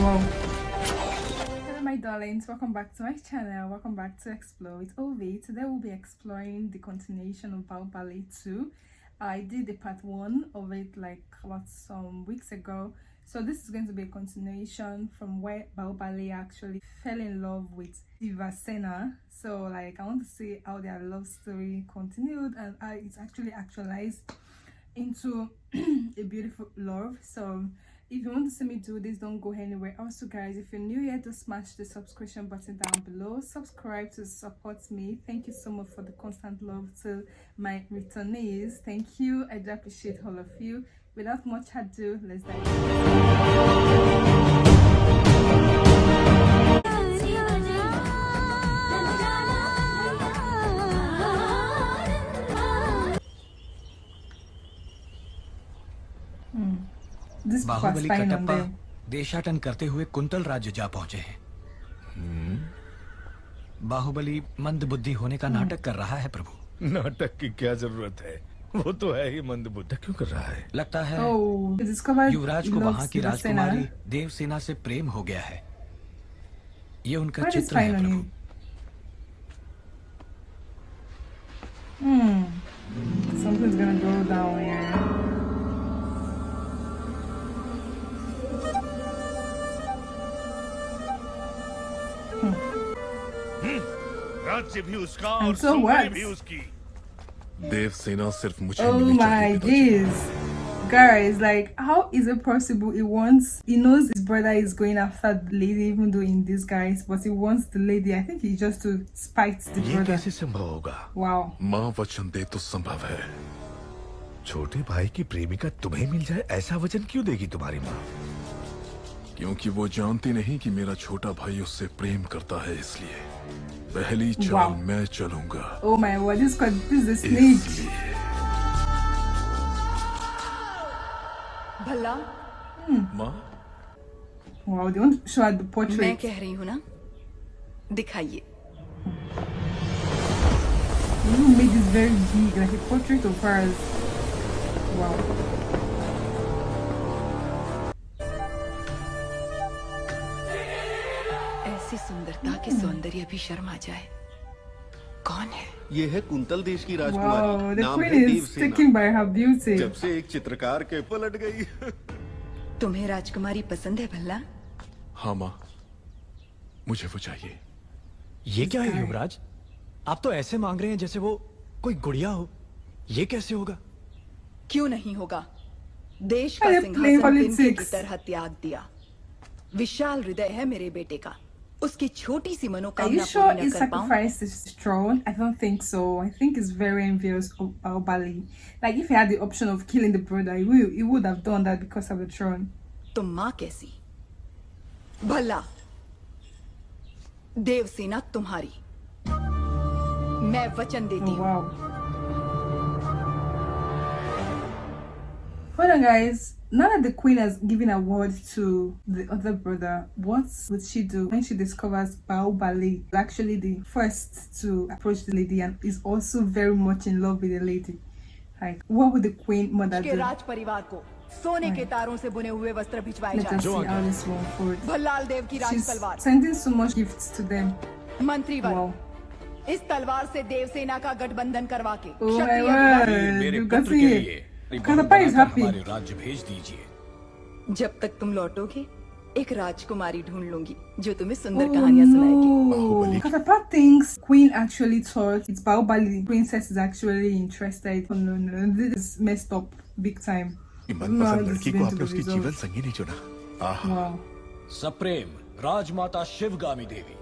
Wow. Hello my darlings, welcome back to my channel. Welcome back to Explore with Ovi. Today we'll be exploring the continuation of Bahubali 2. I did the part 1 of it like about some weeks ago. So this is going to be a continuation from where Bahubali actually fell in love with Devasena. So like I want to see how their love story continued and how it's actually actualized into a beautiful love. So if you want to see me do this, don't go anywhere. Also guys, if you're new here, just smash the subscription button down below. Subscribe to support me. Thank you so much for the constant love to my returnees. Thank you, I do appreciate all of you. Without much ado, let's dive in. Baahubali Kattappa देशाटन करते हुए quintal राज्य जा पहुंचे हैं। बाहुबली मंदबुद्धि होने का नाटक कर रहा है प्रभु। नाटक की क्या जरूरत है, वो तो है ही मंदबुद्धि। क्यों कर रहा है? लगता है युवराज को वहां की राजकुमारी देवसेना से प्रेम हो गया है। ये उनका चित्र है प्रभु। Something's gonna go down here. राज्य भी उसका And और so सुंदरी what? भी उसकी। देवसेना सिर्फ मुझे Oh मिलनी my चाहिए। days, guys, like how is it possible he knows his brother is going after the lady, even though in disguise, but he wants the lady. I think he just to spite the ये brother. कैसे संभव होगा? Wow. माँ वचन दे तो संभव है। छोटे भाई की प्रेमिका तुम्हें मिल जाए, ऐसा वचन क्यों देगी तुम्हारी माँ? क्योंकि वो जानती नहीं कि मेरा छोटा भाई उससे प्रेम करता है, इसलिए पहली चाल मैं चलूंगा। Oh my word, this is the snake. भला माँ, Wow, they want to show her the मैं portrait. कह रही हूँ ना, दिखाइए। You made this very big, like a portrait of hers. Wow. ऐसी सुंदरता के सौंदर्य भी शर्मा जाए। कौन है? ये है कुंतल देश की Wow, राजकुमारी। the नाम है queen is Devasena. taken by her beauty. जब से एक चित्रकार के पलट गई। तुम्हें राजकुमारी पसंद है भला? हाँ माँ, मुझे वो चाहिए। ये क्या है युवराज? आप तो ऐसे मांग रहे हैं जैसे वो कोई गुड़िया हो। ये कैसे होगा? क्यों नहीं होगा? देश का अरे सिंहासन play तिनके की politics. तरह त्याग दिया। विशाल हृदय है मेरे बेटे का। उसकी छोटी सी Are you मनोकामना sure पूरी he न कर पाऊं? sacrificed his throne? I don't think so. I think it's very envious of Bahubali. Like if he had the option of killing the brother, he would have done that because of the throne. तुम माँ कैसी? भला देवसेना तुम्हारी। मैं वचन देती Oh हूँ। wow. Hold on guys. Now that the queen has given a word to the other brother, what would she do when she discovers Bahubali is actually the first to approach the lady and is also very much in love with the lady? Like, what would the queen mother के do? राज परिवार को सोने के तारों से बुने हुए वस्त्र भिजवाए Let us जाएं। see how this will unfold. Bhallala देव की राज She's तलवार। sending so much gifts to them. मंत्रीवर Wow. इस तलवार से देवसेना का गठबंधन करवा के Oh my क्षत्रिय word. मेरे You can पुत्र see के it. लिए Kadapa is happy. हमारे राज्य भेज दीजिए। जब तक तुम लौटोगे एक राजकुमारी ढूंढ लूंगी जो तुम्हें सुंदर कहानियां सुनाएगी। Oh, Kadapa thinks Queen actually thought it's Bahubali. The princess is actually interested. Oh, no, this is messed up big time. कि No, मनपसंद this is लड़की को going to आपने be उसकी resolved. जीवन संगी नहीं चुना। आहा, Wow. सप्रेम राजमाता शिवगामी देवी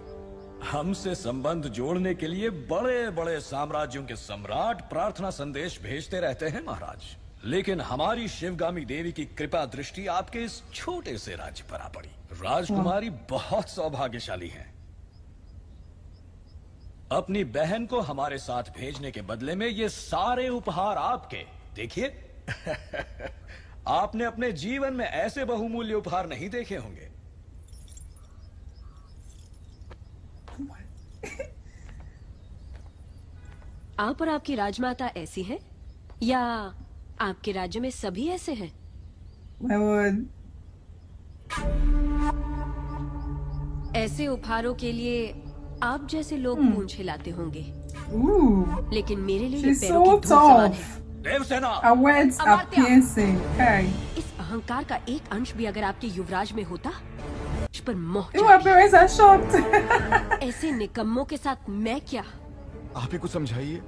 हमसे संबंध जोड़ने के लिए बड़े बड़े साम्राज्यों के सम्राट प्रार्थना संदेश भेजते रहते हैं महाराज, लेकिन हमारी शिवगामी देवी की कृपा दृष्टि आपके इस छोटे से राज्य पर आ पड़ी। राजकुमारी बहुत सौभाग्यशाली हैं। अपनी बहन को हमारे साथ भेजने के बदले में ये सारे उपहार आपके। देखिए आपने अपने जीवन में ऐसे बहुमूल्य उपहार नहीं देखे होंगे। आप और आपकी राजमाता ऐसी हैं या आपके राज्य में सभी ऐसे हैं? My word. ऐसे उपहारों के लिए आप जैसे लोग पूंछ हिलाते होंगे, Ooh, लेकिन मेरे लिए ये she's पैरों की so धूल समान tough. है। Devasena, Her words are Amartya. piercing. Okay. इस अहंकार का एक अंश भी अगर आपके युवराज में होता, मुझ पर मोह Ew, her चढ़ती। parents are shocked. ऐसे निकम्मों के साथ मैं क्या? आप ही कुछ समझाइए।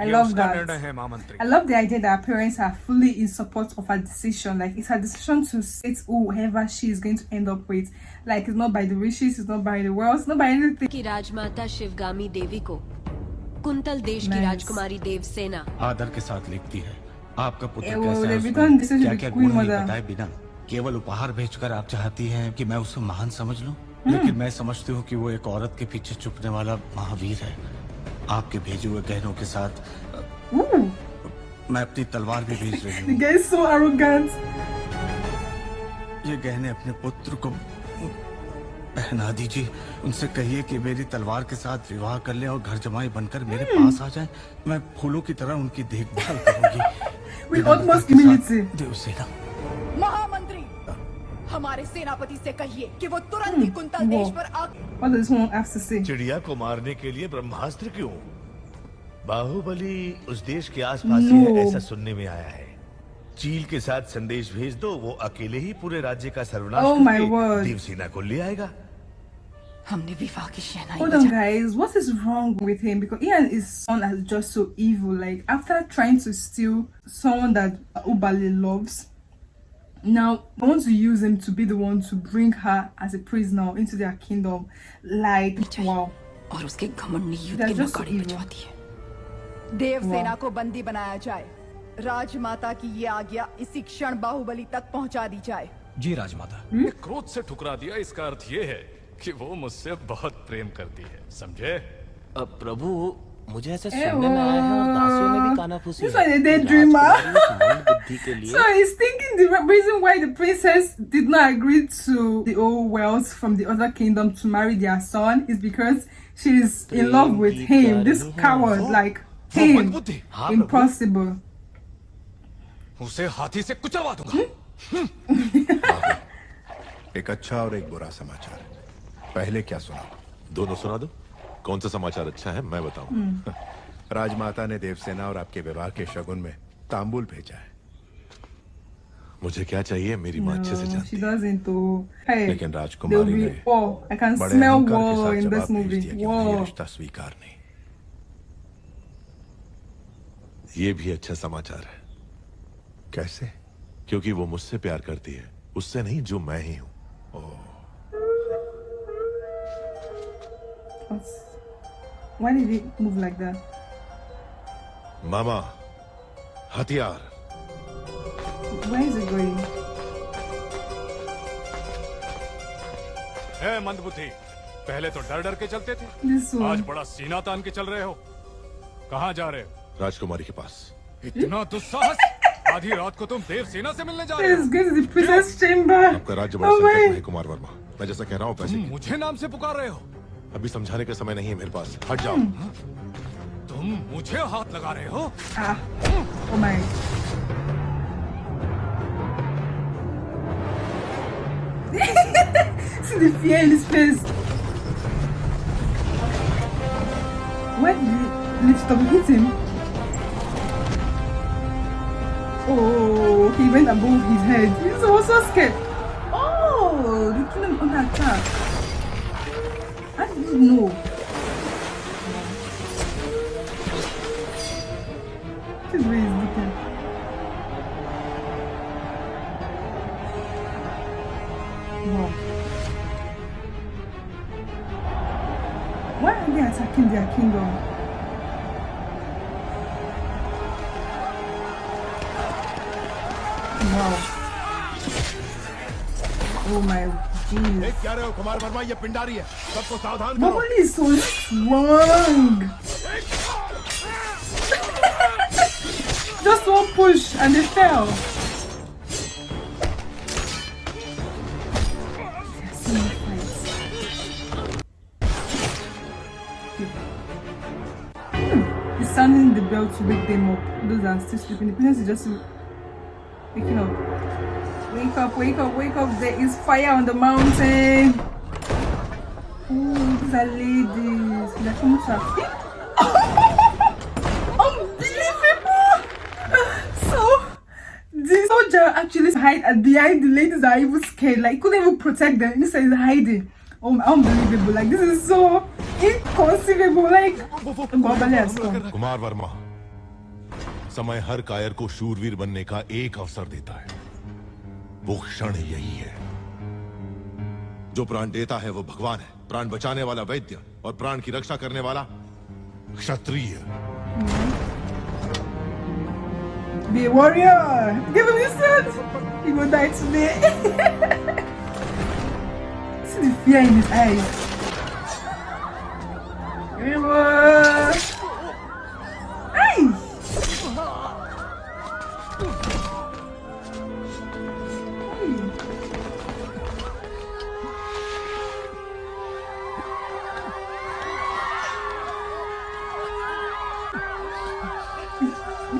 I love उसका that. निर्णय है महामंत्री। I love the idea that her parents are fully in support of her decision. Like, it's her decision to sit whoever she is going to end up with. Like, it's not by the wishes, it's not by the wealth, it's not by anything. की राजमाता शिवगामी देवी को quintal देश की Nice. राजकुमारी देवसेना आदर के साथ लिखती है, आपका पुत्र वो कैसा है, return decision क्या with क्या Queen गुण नहीं Mother. बताए बिना केवल उपहार भेजकर आप चाहती हैं कि मैं उसे महान समझ लूं, लेकिन मैं समझती हूँ कि वो एक औरत के पीछे छुपने वाला महावीर है। आपके भेजे हुए गहनों के साथ Ooh, मैं अपनी तलवार भी भेज रही the हूँ। guy is so arrogant. ये गहने अपने पुत्र को पहना दीजिए, उनसे कहिए कि मेरी तलवार के साथ विवाह कर ले और घर जमाई बनकर मेरे पास आ जाए। मैं फूलों की तरह उनकी देखभाल करूंगी। With utmost humility. देवसेना, महामंत्री, हमारे सेनापति से कहिए कि वो तुरंत ही कुंतल देश वो। पर What does someone have to say? चिड़िया को मारने के लिए ब्रह्मास्त्र क्यों? बाहुबली उस देश के आसपास ही No. है, ऐसा सुनने में आया है। चील के साथ संदेश भेज दो, वो अकेले ही पूरे राज्य का सर्वनाश Oh my करके word. देवसेना को ले आएगा। हमने विवाह की शहनाई Hold on, guys. What is wrong with him? Because he and his son are just so evil. Like, after trying to steal someone that Ubali loves, now they want to use him to be the one to bring her as a prisoner into their kingdom. Like, wow. और उसके घमंड ने युद्ध That's की just नगाड़ी evil. बजवा दी है। देवसेना को बंदी बनाया जाए, राजमाता की ये आज्ञा इसी क्षण बाहुबली तक पहुंचा दी जाए। जी राजमाता। क्रोध से ठुकरा दिया, इसका अर्थ ये है कि वो मुझसे बहुत प्रेम करती है, समझे? प्रभु, मुझे ऐसे सुनने में आया है और दासियों में भी कानाफूसी This है one a कि daydreamer. राजकुमारी उस मंद बुद्धि के लिए So he's thinking the reason why the princess did not agree to the old wealth from the other kingdom to marry their son is because she's in love with him. This coward, like him. मंदबुद्धि। Impossible. उसे हाथी से कुचलवा दूंगा। एक अच्छा और एक बुरा समाचार। पहले क्या सुना? दोनों सुना दो। कौन सा समाचार अच्छा है मैं बताऊं। राजमाता ने देवसेना और आपके विवाह के शगुन में तांबूल भेजा है। मुझे क्या चाहिए, मेरी माँ अच्छे से No, जानती she है। doesn't. Oh, hey, लेकिन there'll राजकुमारी be ने war. I can बड़े smell अहंकार के war साथ in जवाब this भेज movie. दिया कि उन्हें ये War. रिश्ता स्वीकार नहीं। ये भी अच्छा समाचार है, कैसे? क्योंकि वो मुझसे प्यार करती है, उससे नहीं जो मैं ही हूँ। Why did he move like that? मामा, हथियार। Where is it going? है मंदबुद्धि, पहले तो डर डर के चलते थे, This आज one. बड़ा सीना तान के चल रहे हो। कहाँ जा रहे हो? राजकुमारी के पास। इतना दुस्साहस! आधी रात को तुम देवसेना से मिलने जा रहे Let's हो। go to the princess chamber. आपका राज्य बड़ा Oh संकट में my. है कुमार वर्मा। मैं जैसा कह रहा हूँ पैसे की। मुझे नाम से पुकार रहे हो? अभी समझाने का समय नहीं है मेरे पास, हट जाओ। तुम मुझे हाथ लगा रहे हो? Ah. Oh my. See the fear in his face. Why did he lift up and hit him? Oh, he went above his head. He was so scared. Oh, they killed him under attack. How did you know? This is where he's looking. Wow. Why are they attacking their kingdom? Wow. Oh my jeez. क्या रहे हो कुमार वर्मा? ये पिंडारी है, सबको सावधान करो। Boboli is so strong. Just one push and they fell. They're so many fights. He's sounding the bell to wake them up. Those that are still sleeping. The princess is just waking up. Wake up, wake up, wake up. There is fire on the mountain. Ooh, these are ladies. They're coming to unbelievable. So the soldier actually hide behind the ladies are even scared. Like couldn't even protect them. This is hiding. Oh, unbelievable. Like this is so inconceivable. Like Kumar Verma, समय हर कायर को शूरवीर बनने का एक अवसर देता है। वो क्षण यही है। जो प्राण देता है वो भगवान है, प्राण बचाने वाला वैद्य और प्राण की रक्षा करने वाला क्षत्रिय। Be a warrior. Give him his sword. He will die today. See the fear in his eyes. Hey!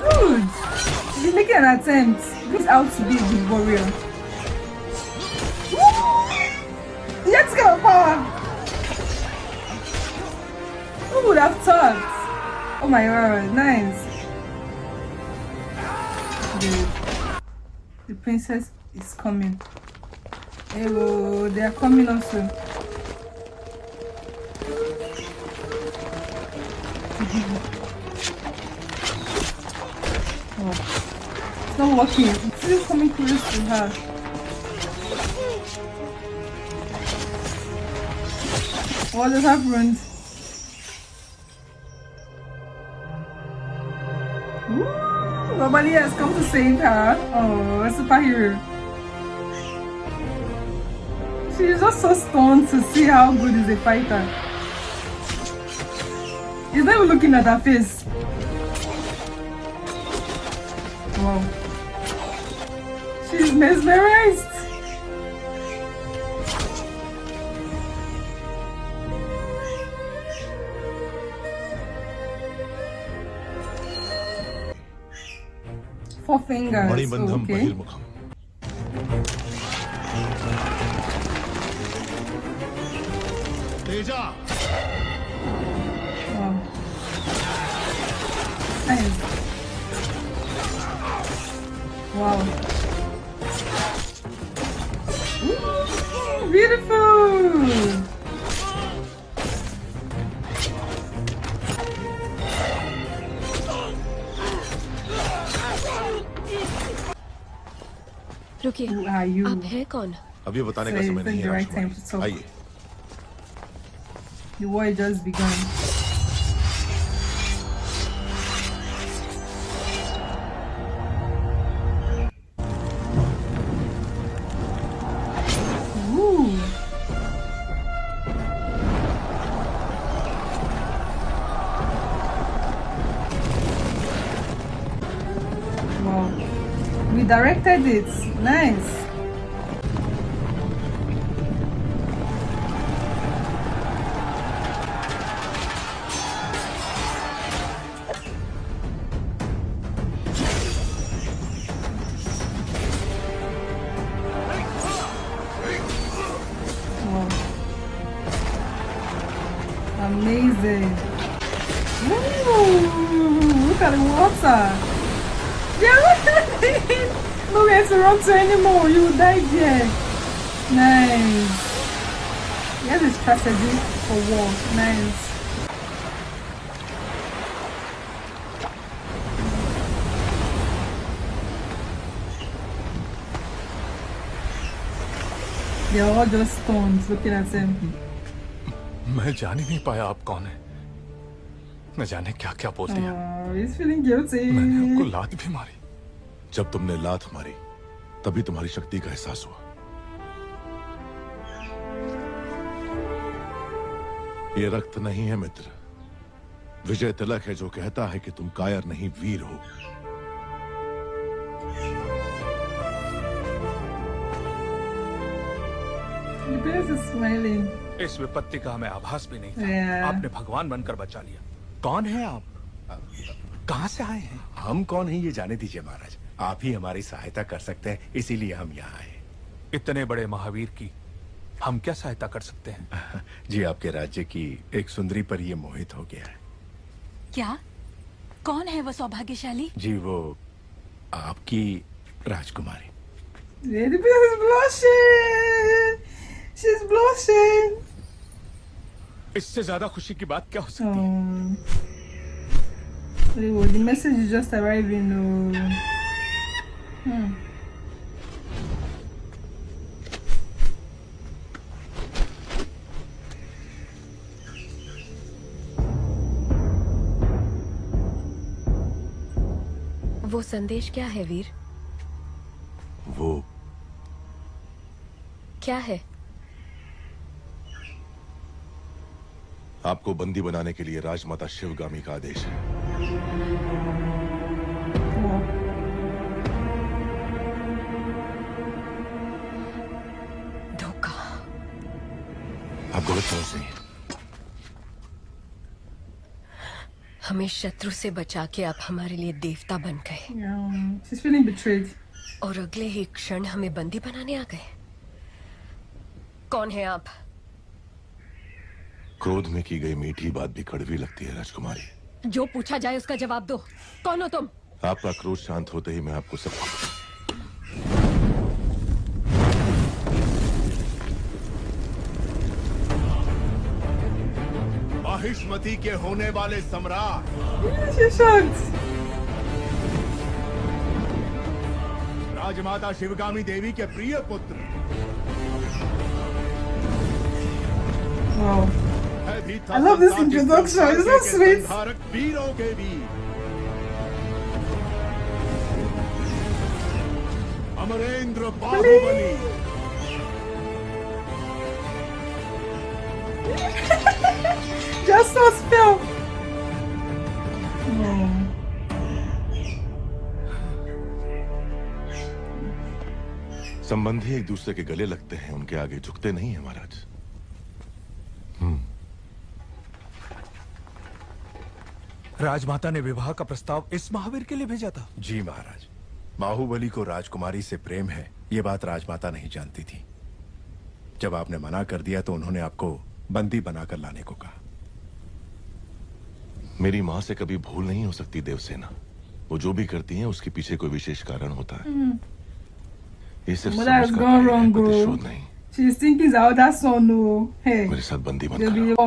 Good. He's making an attempt. He's out to be a good warrior. He has to get a power. Who would have thought? Oh my god, nice. Good. The princess is coming. Oh, they are coming also. It's not working. It's still coming close to her. What just happened? Ooh, nobody has come to save her. Oh, a superhero. She's just so stunned to see how good is a fighter. He's not even looking at her face. Wow. She's mesmerized. Four fingers. मणिबंधम Okay. बहिर्मुखम। Teja. Wow. Nice. Wow. Ooh, beautiful. रुकिए, Who are you? आप हैं कौन? अब ये बताने का Sorry, समय it's not नहीं the है right time to Rajkumari. talk. आइए। The war just begun. Ooh. Wow. We directed it. Nice. Wow. Amazing. Ooh, look at the water. Yeah, nowhere to run to anymore. You will die there. Nice. He has a strategy for war. Nice. They're all just stones looking at him. मैं जान ही नहीं पाया आप कौन है। न जाने क्या क्या बोल दिया। Oh, he's feeling guilty. मैंने आपको लात भी मारी। जब तुमने लात मारी, तभी तुम्हारी शक्ति का एहसास हुआ। ये रक्त नहीं है मित्र, विजय तिलक है जो कहता है कि तुम कायर नहीं वीर हो। The bear is smiling. इस विपत्ति का हमें आभास भी नहीं था। Yeah. आपने भगवान बनकर बचा लिया। कौन है आप? कहाँ से आए हैं? हम कौन हैं ये जाने दीजिए महाराज। आप ही हमारी सहायता कर सकते हैं, इसीलिए हम यहाँ आए। इतने बड़े महावीर की हम क्या सहायता कर सकते हैं? जी, आपके राज्य की एक सुंदरी पर ये मोहित हो गया है। क्या? कौन है वो सौभाग्यशाली? जी, वो आपकी राजकुमारी। Lady Bear is blushing. She's blushing. इससे ज्यादा खुशी की बात क्या हो सकती है? Oh, the message is just arriving. वो संदेश क्या है वीर? वो क्या है? आपको बंदी बनाने के लिए राजमाता शिवगामी का आदेश है। धोखा। आप गलत समझ रही हैं। हमें शत्रु से बचा के आप हमारे लिए देवता बन गए। She's feeling betrayed. और अगले ही क्षण हमें बंदी बनाने आ गए। कौन है आप? क्रोध में की गई मीठी बात भी कड़वी लगती है राजकुमारी। जो पूछा जाए उसका जवाब दो। कौन हो तुम? आपका क्रोध शांत होते ही मैं आपको सब माहिष्मती के होने वाले सम्राट राजमाता शिवगामी देवी के प्रिय पुत्र Wow. I love this introduction. It's so sweet. वीरों के वीर Amarendra Baahubali. Just so still. संबंधी एक दूसरे के गले लगते हैं, उनके आगे झुकते नहीं है महाराज। राजमाता ने विवाह का प्रस्ताव इस महावीर के लिए भेजा था? जी महाराज, बाहुबली को राजकुमारी से प्रेम है, ये बात राजमाता नहीं जानती थी। जब आपने मना कर दिया तो उन्होंने आपको बंदी बनाकर लाने को कहा। मेरी माँ से कभी भूल नहीं हो सकती देवसेना। वो जो भी करती हैं उसके पीछे कोई विशेष कारण होता है। ये सिर्फ समझ का कार्य है, प्रतिशोध नहीं। She's thinking out that son. Hey. मेरे साथ बंदी मत करो।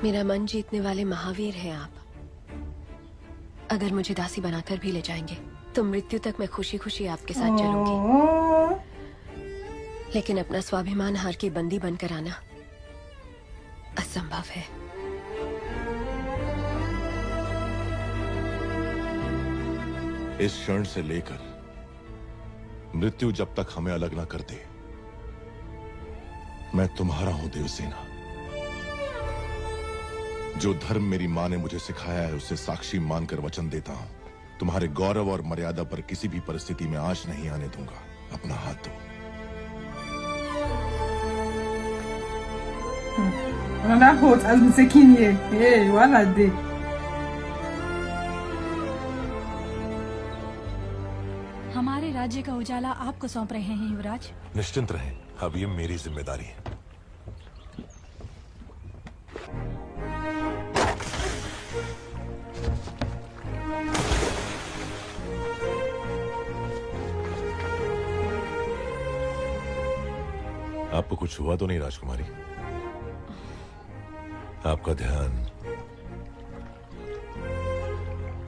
मेरा मन जीतने वाले महावीर हैं आप। अगर मुझे दासी बनाकर भी ले जाएंगे तो मृत्यु तक मैं खुशी खुशी आपके साथ चलूंगी। लेकिन अपना स्वाभिमान हार के बंदी बनकर आना असंभव है। इस क्षण से लेकर मृत्यु जब तक हमें अलग ना कर दे, मैं तुम्हारा हूं देवसेना। जो धर्म मेरी मां ने मुझे सिखाया है उसे साक्षी मानकर वचन देता हूं, तुम्हारे गौरव और मर्यादा पर किसी भी परिस्थिति में आंच नहीं आने दूंगा। अपना हाथ दो। Another host has been taken here. Hey, what are they? हमारे राज्य का उजाला आपको सौंप रहे हैं युवराज। निश्चिंत रहें, अब ये मेरी जिम्मेदारी है। आपको कुछ हुआ तो नहीं राजकुमारी? आपका ध्यान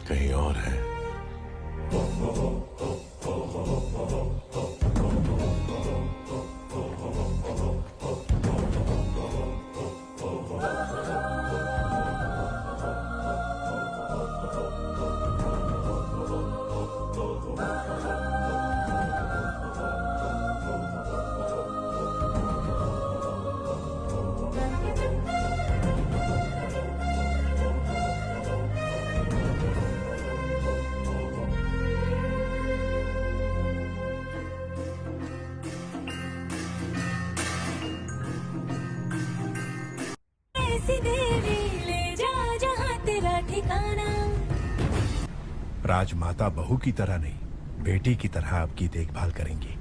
कहीं और है। राजमाता बहू की तरह नहीं, बेटी की तरह आपकी देखभाल करेंगी।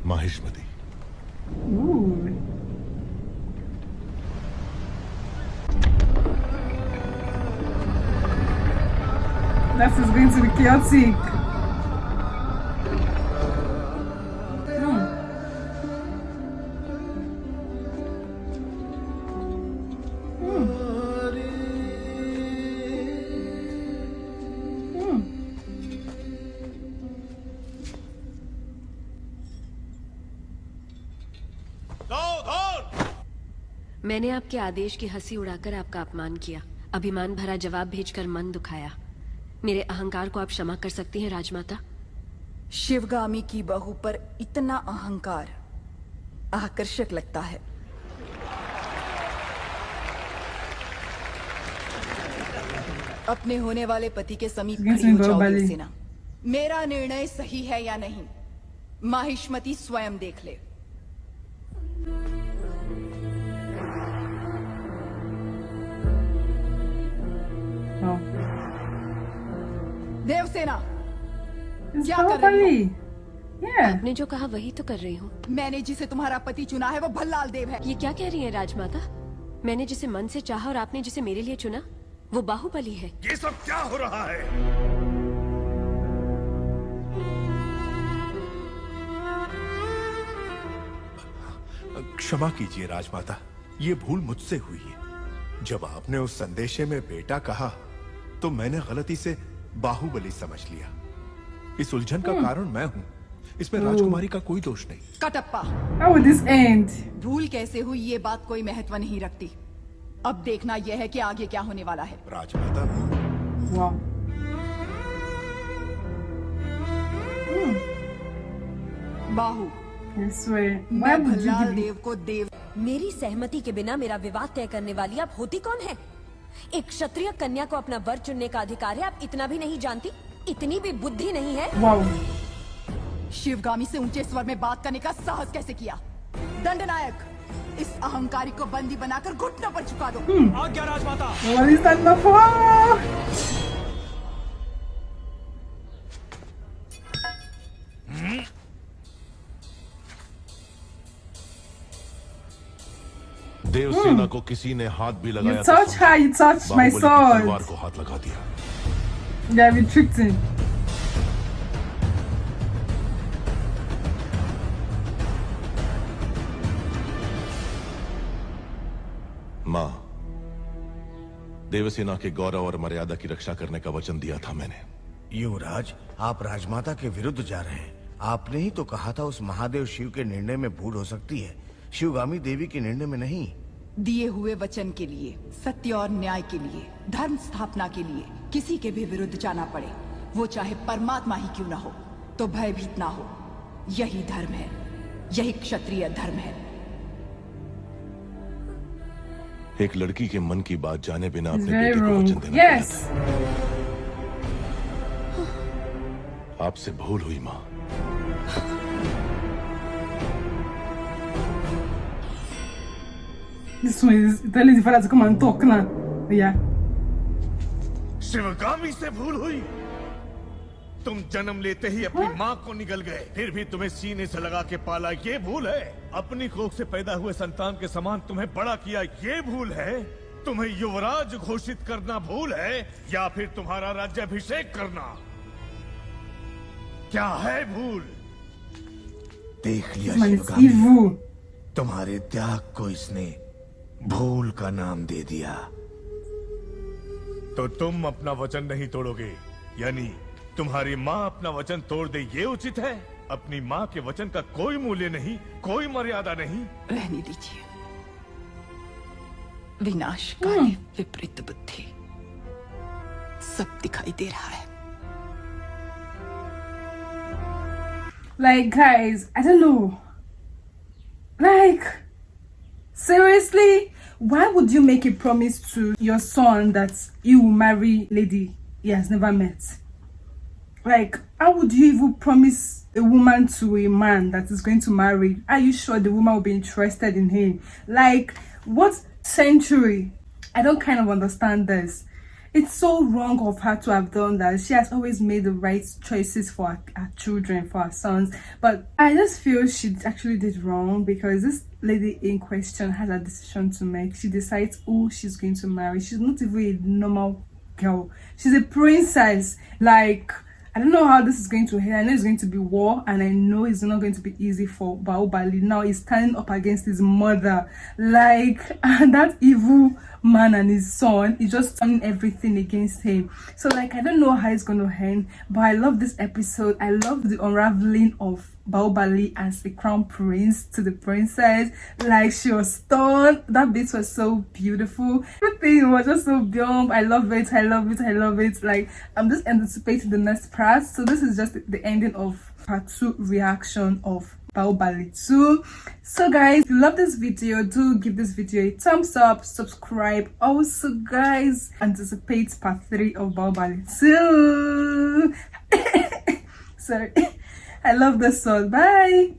Mahishmati. Ooh. That is going to be chaotic. मैंने आपके आदेश की हंसी उड़ाकर आपका अपमान किया, अभिमान भरा जवाब भेजकर मन दुखाया। मेरे अहंकार को आप क्षमा कर सकती हैं राजमाता? शिवगामी की बहू पर इतना अहंकार आकर्षक लगता है। अपने होने वाले पति के समीप खड़ी हो जाओ देवसेना। मेरा निर्णय सही है या नहीं, माहिष्मति स्वयं देख ले। देवसेना, क्या कर रही हो? आपने जो कहा वही तो कर रही हूँ। मैंने जिसे तुम्हारा पति चुना है वो भल्लाल देव है। ये क्या कह रही है राजमाता? मैंने जिसे मन से चाहा और आपने जिसे मेरे लिए चुना वो बाहुबली है। ये सब क्या हो रहा है? क्षमा कीजिए राजमाता, ये भूल मुझसे हुई है। जब आपने उस संदेशे में बेटा कहा तो मैंने गलती से बाहुबली समझ लिया। इस उलझन का कारण मैं हूँ, इसमें राजकुमारी का कोई दोष नहीं। Kattappa, How will this end? भूल कैसे हुई ये बात कोई महत्व नहीं रखती। अब देखना यह है कि आगे क्या होने वाला है। राजमाता, Wow. Bahu, I swear. Why मैं would you भल्लाल give देव को देव। मेरी सहमति के बिना मेरा विवाह तय करने वाली आप होती कौन है? एक क्षत्रिय कन्या को अपना वर चुनने का अधिकार है, आप इतना भी नहीं जानती? इतनी भी बुद्धि नहीं है? Wow. शिवगामी से ऊंचे स्वर में बात करने का साहस कैसे किया? दंडनायक, इस अहंकारी को बंदी बनाकर घुटनों पर झुका दो। आज्ञा राजमाता। What is that now for? Devasena को किसी ने हाथ भी लगाया। You touch her, you touch my Baahubali की तलवार sword. को हाथ लगा दिया। Yeah, we tricked him. मां, देवसेना के गौरव और मर्यादा की रक्षा करने का वचन दिया था मैंने। युवराज, आप राजमाता के विरुद्ध जा रहे हैं। आपने ही तो कहा था उस महादेव शिव के निर्णय में भूल हो सकती है, शिवगामी देवी के निर्णय में नहीं। दिए हुए वचन के लिए, सत्य और न्याय के लिए, धर्म स्थापना के लिए किसी के भी विरुद्ध जाना पड़े, वो चाहे परमात्मा ही क्यों ना हो, तो भयभीत ना हो। यही धर्म है, यही क्षत्रिय धर्म है। एक लड़की के मन की बात जाने बिना It's अपने very बेटे को wrong. वचन देना Yes. आपसे भूल हुई मां। This one is telling the father to come and talk now. Yeah. Sivagami से भूल हुई? तुम जन्म लेते ही अपनी माँ को निगल गए, फिर भी तुम्हें सीने से लगा के पाला, ये भूल है? अपनी कोख से पैदा हुए संतान के समान तुम्हें बड़ा किया, ये भूल है? तुम्हें युवराज घोषित करना भूल है, या फिर तुम्हारा राज्याभिषेक करना? क्या है भूल? देख लिया This man is Sivagami, evil. तुम्हारे त्याग को इसने भूल का नाम दे दिया। तो तुम अपना वचन नहीं तोड़ोगे, यानी तुम्हारी माँ अपना वचन तोड़ दे, ये उचित है? अपनी माँ के वचन का कोई मूल्य नहीं, कोई मर्यादा नहीं। रहने दीजिए। विनाशकारी विपरीत बुद्धि सब दिखाई दे रहा है। Like, guys, I don't know. Like, seriously? Why would you make a promise to your son that you will marry a lady he has never met? Like, how would you even promise a woman to a man that is going to marry? Are you sure the woman will be interested in him? Like, what century? I don't kind of understand this. it's so wrong of her to have done that. She has always made the right choices for her children, for her sons, but I just feel she actually did wrong, because this lady in question has a decision to make. She decides who she's going to marry. She's not even a normal girl, she's a princess. Like, I don't know how this is going to end. I know it's going to be war, and I know it's not going to be easy for Bahubali. Now he's standing up against his mother, like, and that evil man and his son is just turning everything against him. So like, I don't know how it's going to end, but I love this episode. I love the unraveling of Bahubali as the crown prince to the princess. Like, she was stunned. That bit was so beautiful. Everything was just so beautiful. I love it. I love it. I love it. Like, I'm just anticipating the next part. So this is just the ending of part 2 reaction of Bahubali 2. So guys, if you love this video, do give this video a thumbs up, subscribe. Also guys, anticipate part 3 of Bahubali 2. Sorry. I love this song. Bye.